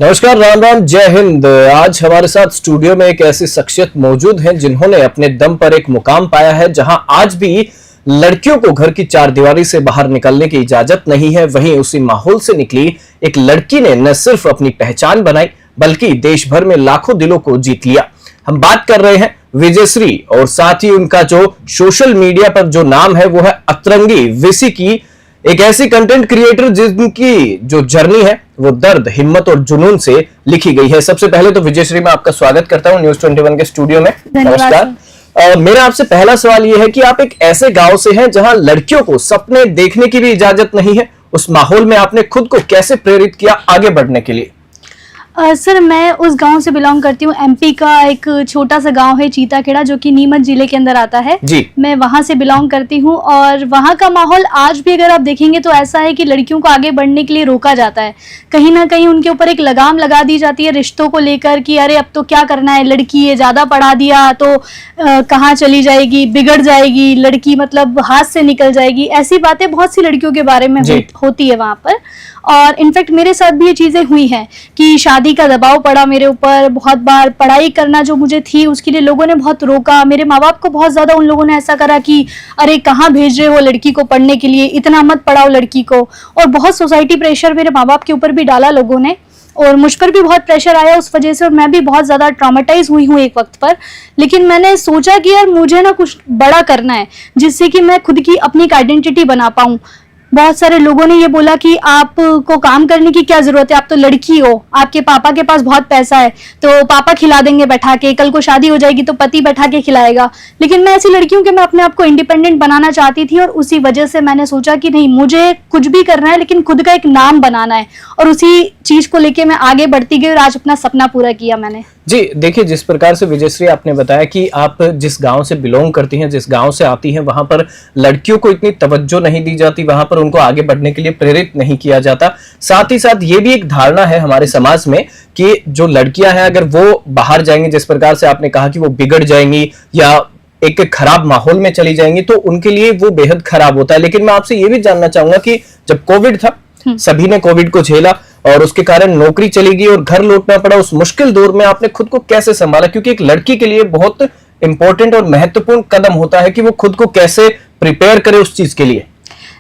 नमस्कार, राम राम, जय हिंद। आज हमारे साथ स्टूडियो में एक ऐसी शख्सियत मौजूद है जिन्होंने अपने दम पर एक मुकाम पाया है जहां आज भी लड़कियों को घर की चारदीवारी से बाहर निकलने की इजाजत नहीं है। वहीं उसी माहौल से निकली एक लड़की ने न सिर्फ अपनी पहचान बनाई बल्कि देश भर में लाखों दिलों को जीत लिया। हम बात कर रहे हैं विजयश्री और साथ ही उनका जो सोशल मीडिया पर जो नाम है वो है अतरंगी विसी की, एक ऐसी कंटेंट क्रिएटर जिनकी जो जर्नी है वो दर्द, हिम्मत और जुनून से लिखी गई है। सबसे पहले तो विजयश्री, मैं आपका स्वागत करता हूं न्यूज 21 के स्टूडियो में। नमस्कार। मेरा आपसे पहला सवाल ये है कि आप एक ऐसे गांव से हैं जहां लड़कियों को सपने देखने की भी इजाजत नहीं है। उस माहौल में आपने खुद को कैसे प्रेरित किया आगे बढ़ने के लिए? सर, मैं उस गांव से बिलोंग करती हूँ। एमपी का एक छोटा सा गांव है चीताखेड़ा, जो कि नीमच जिले के अंदर आता है जी। मैं वहां से बिलोंग करती हूँ और वहां का माहौल आज भी अगर आप देखेंगे तो ऐसा है कि लड़कियों को आगे बढ़ने के लिए रोका जाता है। कहीं ना कहीं उनके ऊपर एक लगाम लगा दी जाती है रिश्तों को लेकर कि अरे अब तो क्या करना है, लड़की है, ज्यादा पढ़ा दिया तो कहाँ चली जाएगी, बिगड़ जाएगी लड़की, मतलब हाथ से निकल जाएगी। ऐसी बातें बहुत सी लड़कियों के बारे में होती है वहां पर। और इनफैक्ट मेरे साथ भी ये चीजें हुई हैं कि शादी का दबाव पड़ा मेरे ऊपर बहुत बार। पढ़ाई करना जो मुझे थी उसके लिए लोगों ने बहुत रोका। मेरे माँ बाप को बहुत ज्यादा उन लोगों ने ऐसा करा कि अरे कहाँ भेज रहे हो लड़की को पढ़ने के लिए, इतना मत पढ़ाओ लड़की को। और बहुत सोसाइटी प्रेशर मेरे माँ बाप के ऊपर भी डाला लोगों ने, और मुझ पर भी बहुत प्रेशर आया उस वजह से, और मैं भी बहुत ज्यादा ट्रॉमेटाइज हुई हूँ एक वक्त पर। लेकिन मैंने सोचा कि यार मुझे ना कुछ बड़ा करना है जिससे कि मैं खुद की अपनी एक आइडेंटिटी बना पाऊँ। बहुत सारे लोगों ने ये बोला कि आपको काम करने की क्या जरूरत है, आप तो लड़की हो, आपके पापा के पास बहुत पैसा है तो पापा खिला देंगे बैठा के, कल को शादी हो जाएगी तो पति बैठा के खिलाएगा। लेकिन मैं ऐसी लड़की हूँ कि मैं अपने आप को इंडिपेंडेंट बनाना चाहती थी, और उसी वजह से मैंने सोचा कि नहीं, मुझे कुछ भी करना है लेकिन खुद का एक नाम बनाना है, और उसी चीज को लेके मैं आगे बढ़ती गई और आज अपना सपना पूरा किया मैंने। जी देखिए, जिस प्रकार से विजयश्री आपने बताया कि आप जिस गांव से बिलोंग करती हैं, जिस गांव से आती हैं, वहां पर लड़कियों को इतनी तवज्जो नहीं दी जाती, वहां पर उनको आगे बढ़ने के लिए प्रेरित नहीं किया जाता। साथ ही साथ ये भी एक धारणा है हमारे समाज में कि जो लड़कियां हैं अगर वो बाहर जाएंगी, जिस प्रकार से आपने कहा कि वो बिगड़ जाएंगी या एक खराब माहौल में चली जाएंगी, तो उनके लिए वो बेहद खराब होता है। लेकिन मैं आपसे ये भी जानना चाहूंगा कि जब कोविड था, सभी ने कोविड को झेला और उसके कारण नौकरी चली गई और घर लौटना पड़ा। उस मुश्किल दौर में आपने खुद को कैसे संभाला? क्योंकि एक लड़की के लिए बहुत इंपॉर्टेंट और महत्वपूर्ण कदम होता है कि वो खुद को कैसे प्रिपेयर करे उस चीज के लिए।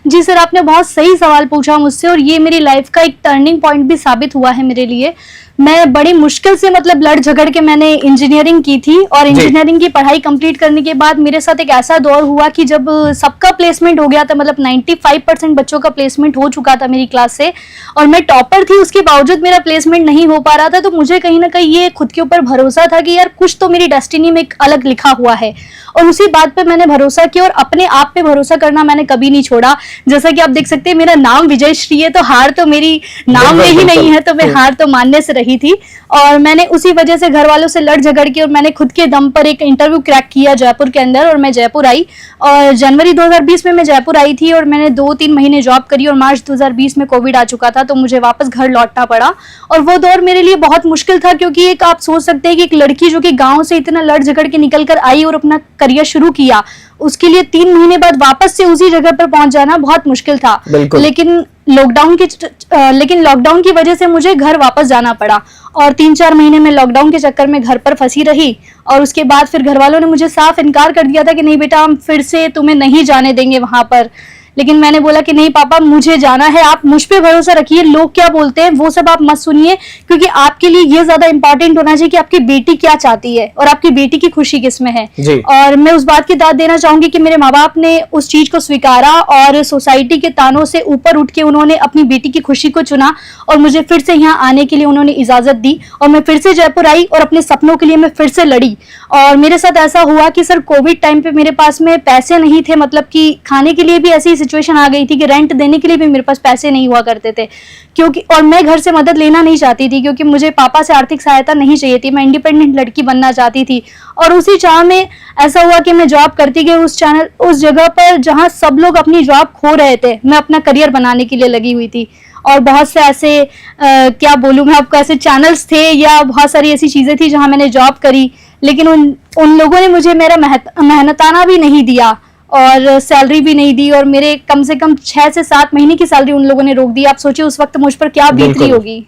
जी सर, आपने बहुत सही सवाल पूछा मुझसे, और ये मेरी लाइफ का एक टर्निंग पॉइंट भी साबित हुआ है मेरे लिए। मैं बड़ी मुश्किल से मतलब लड़ झगड़ के मैंने इंजीनियरिंग की थी, और इंजीनियरिंग की पढ़ाई कंप्लीट करने के बाद मेरे साथ एक ऐसा दौर हुआ कि जब सबका प्लेसमेंट हो गया था, मतलब 95% बच्चों का प्लेसमेंट हो चुका था मेरी क्लास से, और मैं टॉपर थी, उसके बावजूद मेरा प्लेसमेंट नहीं हो पा रहा था। तो मुझे कहीं ना कहीं ये खुद के ऊपर भरोसा था कि यार कुछ तो मेरी डेस्टिनी में एक अलग लिखा हुआ है, और उसी बात पे मैंने भरोसा किया, और अपने आप पे भरोसा करना मैंने कभी नहीं छोड़ा। जैसा कि आप देख सकते हैं मेरा नाम विजयश्री है, तो हार तो मेरी नाम में ही नहीं है, तो मैं हार तो मानने से रही थी। और मैंने उसी वजह से घर वालों से लड़ झगड़ के, और मैंने खुद के दम पर एक इंटरव्यू क्रैक किया जयपुर के अंदर, और मैं जयपुर आई, और जनवरी 2020 में मैं जयपुर आई थी, और मैंने 2-3 महीने जॉब करी, और मार्च 2020 में कोविड आ चुका था, तो मुझे वापस घर लौटना पड़ा। और वो दौर मेरे लिए बहुत मुश्किल था, क्योंकि एक आप सोच सकते हैं कि एक लड़की जो कि गाँव से इतना लड़ झगड़ के निकल कर आई और अपना करियर शुरू किया, उसके लिए 3 महीने बाद वापस से उसी जगह पर पहुंच जाना बहुत मुश्किल था। लेकिन लॉकडाउन की वजह से मुझे घर वापस जाना पड़ा, और 3-4 महीने में लॉकडाउन के चक्कर में घर पर फंसी रही। और उसके बाद फिर घर वालों ने मुझे साफ इनकार कर दिया था कि नहीं बेटा, हम फिर से तुम्हें नहीं जाने देंगे वहां पर। लेकिन मैंने बोला कि नहीं पापा, मुझे जाना है, आप मुझ पे भरोसा रखिए, लोग क्या बोलते हैं वो सब आप मत सुनिए, क्योंकि आपके लिए ये ज्यादा इंपॉर्टेंट होना चाहिए कि आपकी बेटी क्या चाहती है और आपकी बेटी की खुशी किसमें है। और मैं उस बात की दाद देना चाहूंगी कि मेरे माँ बाप ने उस चीज को स्वीकारा, और सोसाइटी के तानों से ऊपर उठ के उन्होंने अपनी बेटी की खुशी को चुना, और मुझे फिर से यहाँ आने के लिए उन्होंने इजाजत दी, और मैं फिर से जयपुर आई, और अपने सपनों के लिए मैं फिर से लड़ी। और मेरे साथ ऐसा हुआ कि सर कोविड टाइम पे मेरे पास में पैसे नहीं थे, मतलब कि खाने के लिए भी ऐसी सिचुएशन आ गई थी कि रेंट देने के लिए भी मेरे पास पैसे नहीं हुआ करते थे, क्योंकि और मैं घर से मदद लेना नहीं चाहती थी, क्योंकि मुझे पापा से आर्थिक सहायता नहीं चाहिए थी। मैं इंडिपेंडेंट लड़की बनना चाहती थी, और उसी चाह में ऐसा हुआ कि मैं जॉब करती गई उस जगह पर जहां सब लोग अपनी जॉब खो रहे थे, मैं अपना करियर बनाने के लिए लगी हुई थी। और बहुत से ऐसे क्या बोलूं मैं आपको, ऐसे चैनल्स थे या बहुत सारी ऐसी चीजें थी जहां मैंने जॉब करी, लेकिन उन लोगों ने मुझे मेरा मेहनताना भी नहीं दिया, और सैलरी भी नहीं दी, और मेरे कम से कम 6 से 7 महीने की सैलरी उन लोगों ने रोक दी। आप सोचिए उस वक्त मुझ पर क्या बीत रही होगी।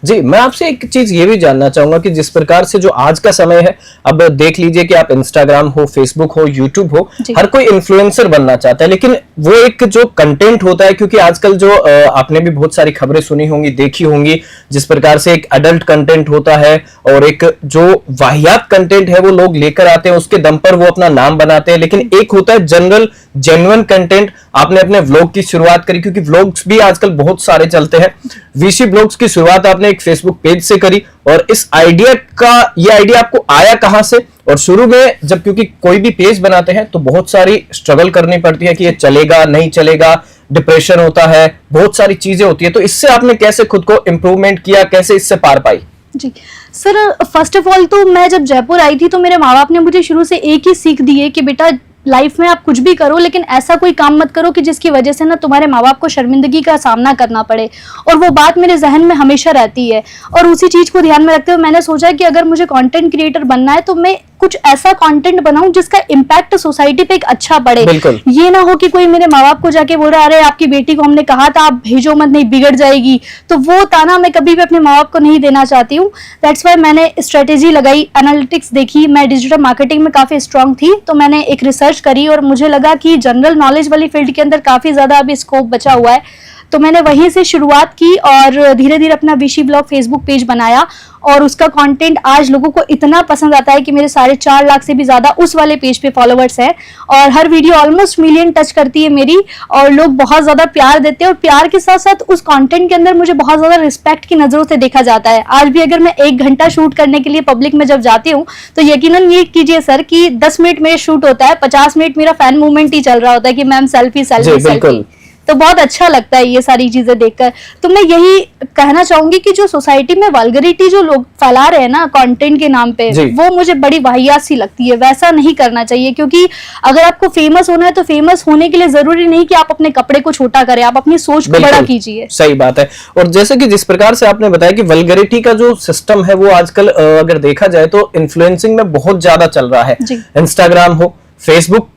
जी, मैं आपसे एक चीज ये भी जानना चाहूंगा कि जिस प्रकार से जो आज का समय है, अब देख लीजिए कि आप इंस्टाग्राम हो, फेसबुक हो, यूट्यूब हो, हर कोई इन्फ्लुएंसर बनना चाहता है, लेकिन वो एक जो कंटेंट होता है, क्योंकि आजकल जो आपने भी बहुत सारी खबरें सुनी होंगी, देखी होंगी, जिस प्रकार से एक अडल्ट कंटेंट होता है और एक जो वाहियात कंटेंट है वो लोग लेकर आते हैं, उसके दम पर वो अपना नाम बनाते हैं, लेकिन एक होता है जनरल जेन्युइन कंटेंट। आपने अपने व्लॉग की शुरुआत करी, क्योंकि व्लॉग्स भी आजकल बहुत सारे चलते हैं, वीसी ब्लॉग्स की शुरुआत आपने एक फेसबुक पेज से करी, और इस ये आइडिया आपको आया कहां से? और शुरू में जब, क्योंकि कोई भी पेज बनाते हैं तो बहुत सारी स्ट्रगल करनी पड़ती है कि ये चलेगा नहीं चलेगा, डिप्रेशन होता है, बहुत सारी चीजें होती है, तो इससे आपने कैसे खुद को इंप्रूवमेंट किया, कैसे इससे पार पाई? जी सर, फर्स्ट ऑफ ऑल तो मैं जब जयपुर आई थी तो मेरे माँ बाप ने मुझे शुरू से एक ही सीख दी है कि बेटा लाइफ में आप कुछ भी करो, लेकिन ऐसा कोई काम मत करो कि जिसकी वजह से ना तुम्हारे माँ बाप को शर्मिंदगी का सामना करना पड़े। और वो बात मेरे जहन में हमेशा रहती है, और उसी चीज को ध्यान में रखते हुए मैंने सोचा कि अगर मुझे कंटेंट क्रिएटर बनना है तो मैं कुछ ऐसा कंटेंट बनाऊं जिसका इम्पैक्ट सोसाइटी पे एक अच्छा पड़े। ये ना हो कि कोई मेरे माँ बाप को जाके बोल रहा है अरे आपकी बेटी को हमने कहा था आप भेजो मत, नहीं बिगड़ जाएगी, तो वो ताना मैं कभी भी अपने माँ बाप को नहीं देना चाहती हूँ। दैट्स वाई मैंने स्ट्रेटेजी लगाई, एनालिटिक्स देखी, मैं डिजिटल मार्केटिंग में काफी स्ट्रांग थी, तो मैंने एक रिसर्च करी और मुझे लगा कि जनरल नॉलेज वाली फील्ड के अंदर काफी ज्यादा अभी स्कोप बचा हुआ है, तो मैंने वहीं से शुरुआत की और धीरे धीरे अपना विशी ब्लॉग फेसबुक पेज बनाया, और उसका कंटेंट आज लोगों को इतना पसंद आता है कि मेरे 4.5 लाख से भी ज्यादा उस वाले पेज पे फॉलोअर्स हैं, और हर वीडियो ऑलमोस्ट मिलियन टच करती है मेरी, और लोग बहुत ज्यादा प्यार देते हैं, और प्यार के साथ साथ उस कंटेंट के अंदर मुझे बहुत ज्यादा रिस्पेक्ट की नजरों से देखा जाता है। आज भी अगर मैं 1 घंटा शूट करने के लिए पब्लिक में जब जाती हूँ तो यकीनन ये कीजिए सर कि 10 मिनट में शूट होता है, 50 मिनट मेरा फैन मूवमेंट ही चल रहा होता है कि मैम सेल्फी सेल्फी सेल्फी, तो बहुत अच्छा लगता है ये सारी चीजें देखकर। तो मैं यही कहना चाहूंगी कि जो सोसाइटी में वल्गरिटी जो लोग फैला रहे हैं ना कंटेंट के नाम पे, वो मुझे बड़ी वाहियात सी लगती है। वैसा नहीं करना चाहिए, क्योंकि अगर आपको फेमस होना है तो फेमस होने के लिए जरूरी नहीं कि आप अपने कपड़े को छोटा करें, आप अपनी सोच को बड़ा कीजिए। सही बात है। और जैसे कि जिस प्रकार से आपने बताया कि वल्गरिटी का जो सिस्टम है वो आजकल अगर देखा जाए तो इन्फ्लुएंसिंग में बहुत ज्यादा चल रहा है। इंस्टाग्राम हो, फेसबुक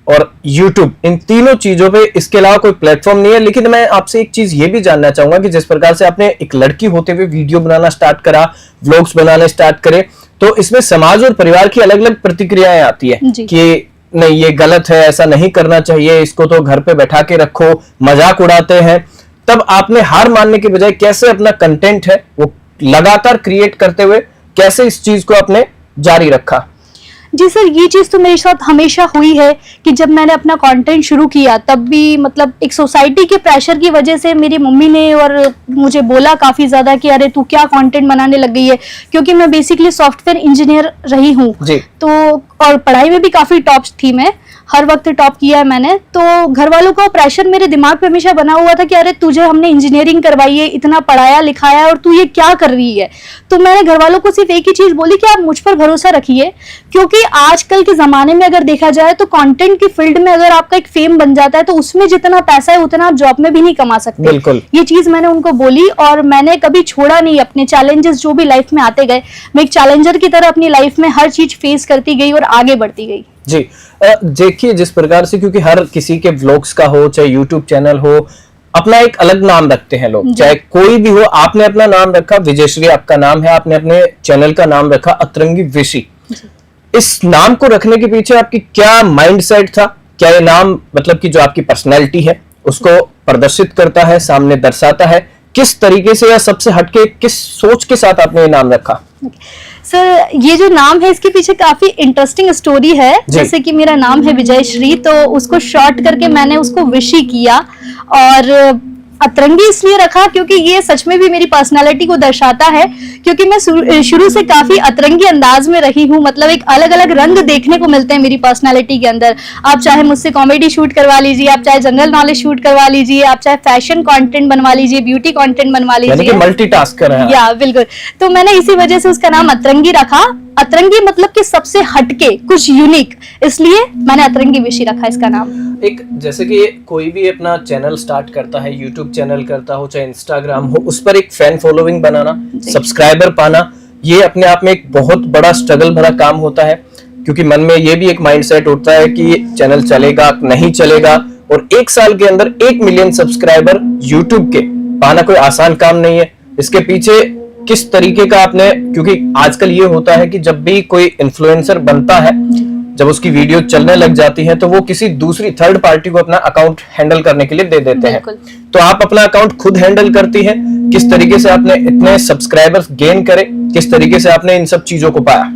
और YouTube, इन तीनों चीजों पे इसके अलावा कोई प्लेटफॉर्म नहीं है। लेकिन मैं आपसे एक चीज ये भी जानना चाहूंगा कि जिस प्रकार से आपने एक लड़की होते हुए वीडियो बनाना स्टार्ट करा, व्लॉग्स बनाने स्टार्ट करे, तो इसमें समाज और परिवार की अलग अलग प्रतिक्रियाएं आती है कि नहीं ये गलत है, ऐसा नहीं करना चाहिए, इसको तो घर पे बैठा के रखो, मजाक उड़ाते हैं। तब आपने हार मानने के बजाय कैसे अपना कंटेंट है वो लगातार क्रिएट करते हुए कैसे इस चीज को आपने जारी रखा? जी सर, ये चीज तो मेरे साथ हमेशा हुई है कि जब मैंने अपना कंटेंट शुरू किया तब भी मतलब एक सोसाइटी के प्रेशर की वजह से मेरी मम्मी ने और मुझे बोला काफी ज्यादा कि अरे तू क्या कंटेंट बनाने लग गई है, क्योंकि मैं बेसिकली सॉफ्टवेयर इंजीनियर रही हूँ, तो और पढ़ाई में भी काफी टॉप थी, मैं हर वक्त टॉप किया है मैंने। तो घर वालों का प्रेशर मेरे दिमाग पे हमेशा बना हुआ था कि अरे तुझे हमने इंजीनियरिंग करवाई है, इतना पढ़ाया लिखाया और तू ये क्या कर रही है। तो मैंने घर वालों को सिर्फ एक ही चीज बोली कि आप मुझ पर भरोसा रखिए, क्योंकि आजकल के जमाने में अगर देखा जाए तो कंटेंट की फील्ड में अगर आपका एक फेम बन जाता है तो उसमें जितना पैसा है उतना आप जॉब में भी नहीं कमा सकते। ये चीज मैंने उनको बोली और मैंने कभी छोड़ा नहीं अपने चैलेंजेस जो भी लाइफ में आते गए। मैं एक चैलेंजर की तरह अपनी लाइफ में हर चीज फेस करती गई और आगे बढ़ती गई। जी देखिए, जिस प्रकार से क्योंकि हर किसी के व्लॉग्स का हो चाहे यूट्यूब चैनल हो, अपना एक अलग नाम रखते हैं लोग, चाहे कोई भी हो। आपने अपना नाम रखा विजयश्री, आपका नाम है, आपने अपने चैनल का नाम रखा अतरंगी विशी। इस नाम को रखने के पीछे आपकी क्या माइंडसेट था? क्या ये नाम मतलब कि जो आपकी पर्सनैलिटी है उसको प्रदर्शित करता है, सामने दर्शाता है? किस तरीके से या सबसे हटके किस सोच के साथ आपने ये नाम रखा? सर, ये जो नाम है इसके पीछे काफी इंटरेस्टिंग स्टोरी है। जैसे कि मेरा नाम है विजयश्री, तो उसको शॉर्ट करके मैंने उसको विशी किया और अतरंगी इसलिए रखा क्योंकि ये सच में भी मेरी पर्सनालिटी को दर्शाता है, क्योंकि मैं शुरू से काफी अतरंगी अंदाज में रही हूँ। मतलब एक अलग अलग रंग देखने को मिलते हैं मेरी पर्सनालिटी के अंदर। आप चाहे मुझसे कॉमेडी शूट करवा लीजिए, आप चाहे जनरल नॉलेज शूट करवा लीजिए, आप चाहे फैशन कंटेंट बनवा लीजिए, ब्यूटी कंटेंट बनवा लीजिए, मल्टीटास्कर है। या बिल्कुल। तो मैंने इसी वजह से उसका नाम अतरंगी रखा। अतरंगी मतलब कि सबसे हटके, कुछ यूनिक, इसलिए मैंने अतरंगी विशी रखा इसका नाम। एक जैसे कि कोई भी अपना चैनल स्टार्ट करता है, यूट्यूब चैनल करता हो चाहे इंस्टाग्राम हो, उस पर एक फैन फॉलोइंग बनाना, सब्सक्राइबर पाना, ये अपने आप में एक बहुत बड़ा स्ट्रगल भरा काम होता है, क्योंकि मन में ये भी एक माइंडसेट उठता है कि चैनल चलेगा नहीं चलेगा। और 1 साल के अंदर 1 मिलियन सब्सक्राइबर यूट्यूब के पाना कोई आसान काम नहीं है। इसके पीछे किस तरीके का आपने, क्योंकि आजकल ये होता है कि जब भी कोई इन्फ्लुएंसर बनता है, जब उसकी वीडियो चलने लग जाती है तो वो किसी दूसरी थर्ड पार्टी को अपना अकाउंट हैंडल करने के लिए दे देते हैं। तो आप अपना अकाउंट खुद हैंडल करती हैं, किस तरीके से आपने इतने सब्सक्राइबर्स गेन करे, किस तरीके से आपने इन सब चीजों को पाया?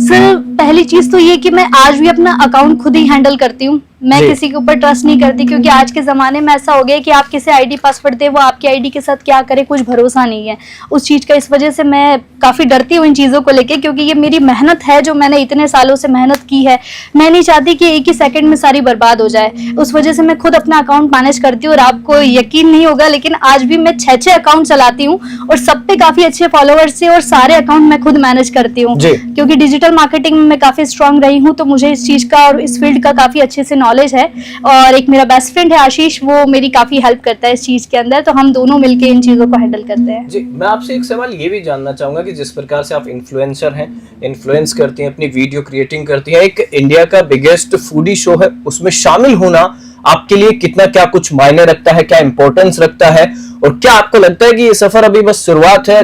सर पहली चीज तो ये कि मैं आज भी अपना अकाउंट खुद ही हैंडल करती हूँ। मैं किसी के ऊपर ट्रस्ट नहीं करती, क्योंकि आज के जमाने में ऐसा हो गया कि आप किसी आईडी पासवर्ड दे, वो आपकी आईडी के साथ क्या करे कुछ भरोसा नहीं है उस चीज का। इस वजह से मैं काफी डरती हूँ इन चीजों को लेके, क्योंकि ये मेरी मेहनत है जो मैंने इतने सालों से मेहनत की है। मैं नहीं चाहती कि एक ही सेकंड में सारी बर्बाद हो जाए। उस वजह से मैं खुद अपना अकाउंट मैनेज करती हूँ। और आपको यकीन नहीं होगा, लेकिन आज भी मैं 6 अकाउंट चलाती हूँ और सब पे काफी अच्छे फॉलोअर्स से, और सारे अकाउंट मैं खुद मैनेज करती हूँ, क्योंकि डिजिटल मार्केटिंग में मैं काफी स्ट्रांग रही हूँ। तो मुझे इस चीज का और इस फील्ड का काफी अच्छे से नॉलेज है। और एक मेरा बेस्ट फ्रेंड है आशीष, वो मेरी काफी हेल्प करता है इस चीज के अंदर। तो हम दोनों मिलके इन चीजों को हैंडल करते हैं। जी, मैं आपसे एक सवाल ये भी जानना चाहूंगा कि जिस प्रकार से आप इन्फ्लुएंसर हैं, इन्फ्लुएंस करती हैं, अपनी वीडियो क्रिएटिंग करती हैं, एक इंडिया का बिगेस्ट फूडी शो है, उसमें शामिल होना आपके लिए कितना क्या कुछ मायने रखता है, क्या इंपॉर्टेंस रखता है, और क्या आपको लगता है कि ये सफर अभी बस शुरुआत है,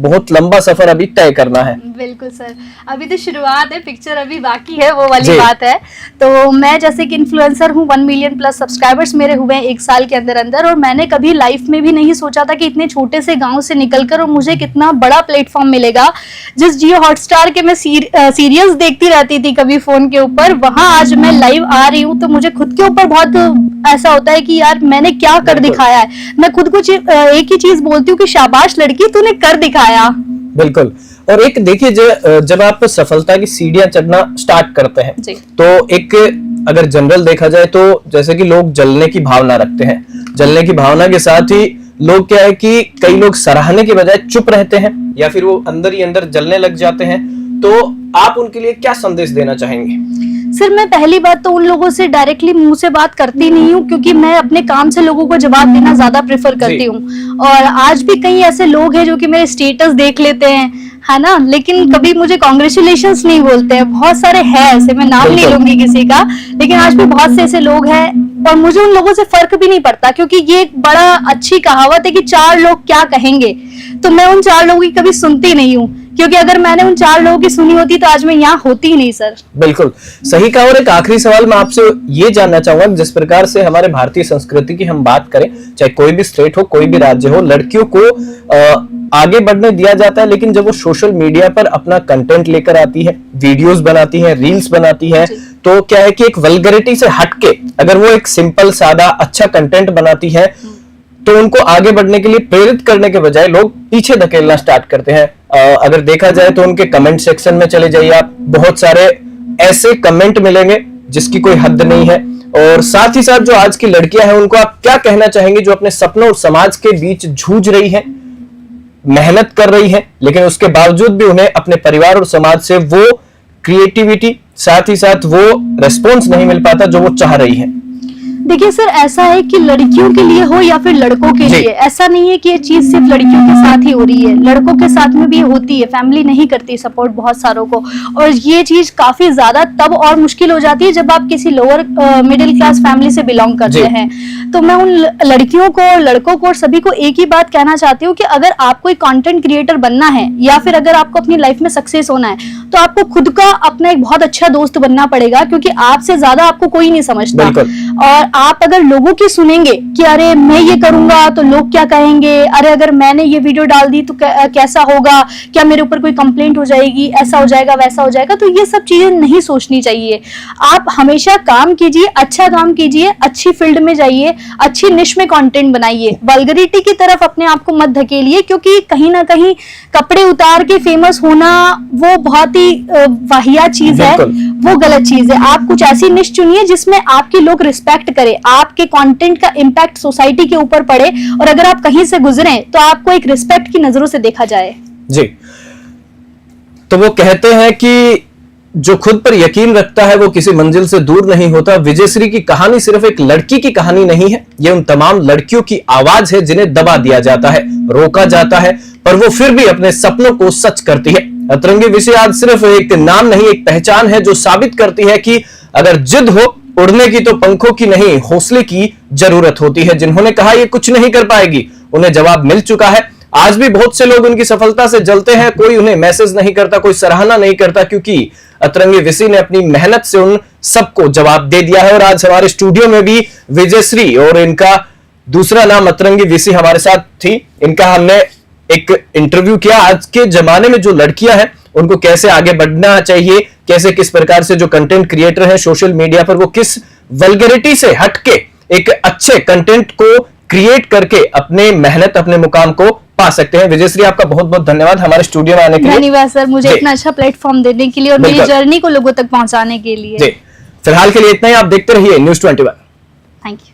बहुत लंबा सफर अभी तय करना है? बिल्कुल सर, अभी तो शुरुआत है, पिक्चर अभी बाकी है, वो वाली बात है। तो मैं जैसे कि इन्फ्लुएंसर हूँ, 1 मिलियन प्लस सब्सक्राइबर्स मेरे हुए हैं 1 साल के अंदर अंदर। और मैंने कभी लाइफ में भी नहीं सोचा था कि इतने छोटे से गांव से निकलकर और मुझे कितना बड़ा प्लेटफॉर्म मिलेगा। जिस जियो हॉटस्टार के मैं सीरियल्स देखती रहती थी कभी फोन के ऊपर, वहां आज मैं लाइव आ रही हूँ, तो मुझे खुद के ऊपर बहुत ऐसा होता है कि यार मैंने क्या कर दिखाया है। मैं खुद को एक ही चीज बोलती हूँ कि शाबाश लड़की, तूने कर दिखाया। बिल्कुल। और एक देखिए, जब आप सफलता की सीढ़ियां चढ़ना स्टार्ट करते हैं, तो एक अगर जनरल देखा जाए तो जैसे कि लोग जलने की भावना रखते हैं, जलने की भावना के साथ ही लोग क्या है कि कई लोग सराहने के बजाय चुप रहते हैं, या फिर वो अंदर ही अंदर जलने लग जाते हैं। तो आप उनके लिए क्या संदेश देना चाहेंगे? सर मैं पहली बात तो उन लोगों से डायरेक्टली मुंह से बात करती नहीं हूँ, क्योंकि मैं अपने काम से लोगों को जवाब देना ज्यादा प्रेफर करती हूँ। और आज भी कई ऐसे लोग हैं जो कि मेरे स्टेटस देख लेते हैं, है ना, लेकिन कभी मुझे कॉन्ग्रेचुलेशंस नहीं बोलते हैं। बहुत सारे हैं ऐसे, मैं नाम नहीं लूंगी किसी का, लेकिन आज भी बहुत से ऐसे लोग हैं और मुझे उन लोगों से फर्क भी नहीं पड़ता, क्योंकि ये एक बड़ा अच्छी कहावत है कि 4 लोग क्या कहेंगे। तो मैं उन 4 लोगों की कभी सुनती नहीं हूँ, क्योंकि अगर मैंने उन 4 लोगों की सुनी होती तो आज मैं यहाँ होती ही नहीं। सर बिल्कुल सही कहा। और एक आखिरी सवाल मैं आपसे ये जानना चाहूंगा, जिस प्रकार से हमारे भारतीय संस्कृति की हम बात करें, चाहे कोई भी स्टेट हो, कोई भी राज्य हो, लड़कियों को आगे बढ़ने दिया जाता है, लेकिन जब वो सोशल मीडिया पर अपना कंटेंट लेकर आती है, वीडियोस बनाती है, रील्स बनाती है, तो क्या है कि एक वल्गैरिटी से हटके अगर वो एक सिंपल सादा अच्छा कंटेंट बनाती है, तो उनको आगे बढ़ने के लिए प्रेरित करने के बजाय लोग पीछे धकेलना स्टार्ट करते हैं। अगर देखा जाए तो उनके कमेंट सेक्शन में चले जाइए आप, बहुत सारे ऐसे कमेंट मिलेंगे जिसकी कोई हद नहीं है। और साथ ही साथ जो आज की लड़कियां हैं, उनको आप क्या कहना चाहेंगे, जो अपने सपनों और समाज के बीच जूझ रही हैं, मेहनत कर रही हैं, लेकिन उसके बावजूद भी उन्हें अपने परिवार और समाज से वो क्रिएटिविटी, साथ ही साथ वो रेस्पॉन्स नहीं मिल पाता जो वो चाह रही है? देखिए सर, ऐसा है कि लड़कियों के लिए हो या फिर लड़कों के लिए, ऐसा नहीं है कि ये चीज सिर्फ लड़कियों के साथ ही हो रही है, लड़कों के साथ में भी होती है। फैमिली नहीं करती सपोर्ट बहुत सारों को, और ये चीज काफी ज्यादा तब और मुश्किल हो जाती है जब आप किसी लोअर मिडिल क्लास फैमिली से बिलोंग करते हैं। तो मैं उन लड़कियों को, लड़कों को और सभी को एक ही बात कहना चाहती हूँ कि अगर आपको एक कंटेंट क्रिएटर बनना है, या फिर अगर आपको अपनी लाइफ में सक्सेस होना है, तो आपको खुद का अपना एक बहुत अच्छा दोस्त बनना पड़ेगा, क्योंकि आपसे ज्यादा आपको कोई नहीं समझता। और आप अगर लोगों की सुनेंगे कि अरे मैं ये करूंगा तो लोग क्या कहेंगे, अरे अगर मैंने ये वीडियो डाल दी तो कैसा होगा, क्या मेरे ऊपर कोई कंप्लेंट हो जाएगी, ऐसा हो जाएगा वैसा हो जाएगा, तो ये सब चीजें नहीं सोचनी चाहिए। आप हमेशा काम कीजिए, अच्छा काम कीजिए, अच्छी फील्ड में जाइए, अच्छी निश में कंटेंट बनाइए, वल्गैरिटी की तरफ अपने आप को मत धकेलिए, क्योंकि कहीं ना कहीं कपड़े उतार के फेमस होना वो बहुत ही वाहियात चीज है, वो गलत चीज है। आप कुछ ऐसी निश चुनिए जिसमें आपके लोग रिस्पेक्ट करें, आपके कंटेंट का इम्पैक्ट सोसाइटी के ऊपर पड़े, और अगर आप कहीं से गुजरे तो आपको एक रिस्पेक्ट की नजरों से देखा जाए। जी, तो वो कहते हैं कि जो खुद पर यकीन रखता है वो किसी मंजिल से दूर नहीं होता। विजयश्री की कहानी सिर्फ एक लड़की की कहानी नहीं है, ये उन तमाम लड़कियों की आवाज है जिन्हें दबा दिया जाता है, रोका जाता है, पर वो फिर भी अपने सपनों को सच करती है। अतरंगी विषय आज सिर्फ एक नाम नहीं, एक पहचान है जो साबित करती है कि अगर जिद हो उड़ने की तो पंखों की नहीं, हौसले की जरूरत होती है। जिन्होंने कहा ये कुछ नहीं कर पाएगी, उन्हें जवाब मिल चुका है। आज भी बहुत से लोग उनकी सफलता से जलते हैं, कोई उन्हें मैसेज नहीं करता, कोई सराहना नहीं करता, क्योंकि अतरंगी वीसी ने अपनी मेहनत से उन सबको जवाब दे दिया है। और आज हमारे स्टूडियो में भी विजयश्री और इनका दूसरा नाम अतरंगी वीसी हमारे साथ थी। इनका हमने एक इंटरव्यू किया। आज के जमाने में जो लड़कियां हैं उनको कैसे आगे बढ़ना चाहिए, कैसे किस प्रकार से जो कंटेंट क्रिएटर हैं सोशल मीडिया पर वो किस वल्गैरिटी से हटके एक अच्छे कंटेंट को क्रिएट करके अपने मेहनत अपने मुकाम को पा सकते हैं। विजयश्री, आपका बहुत बहुत धन्यवाद हमारे स्टूडियो में आने के लिए। धन्यवाद सर, मुझे इतना अच्छा प्लेटफॉर्म देने के लिए और मेरी जर्नी को लोगों तक पहुंचाने के लिए। फिलहाल के लिए इतना ही। आप देखते रहिए News 21। Thank you.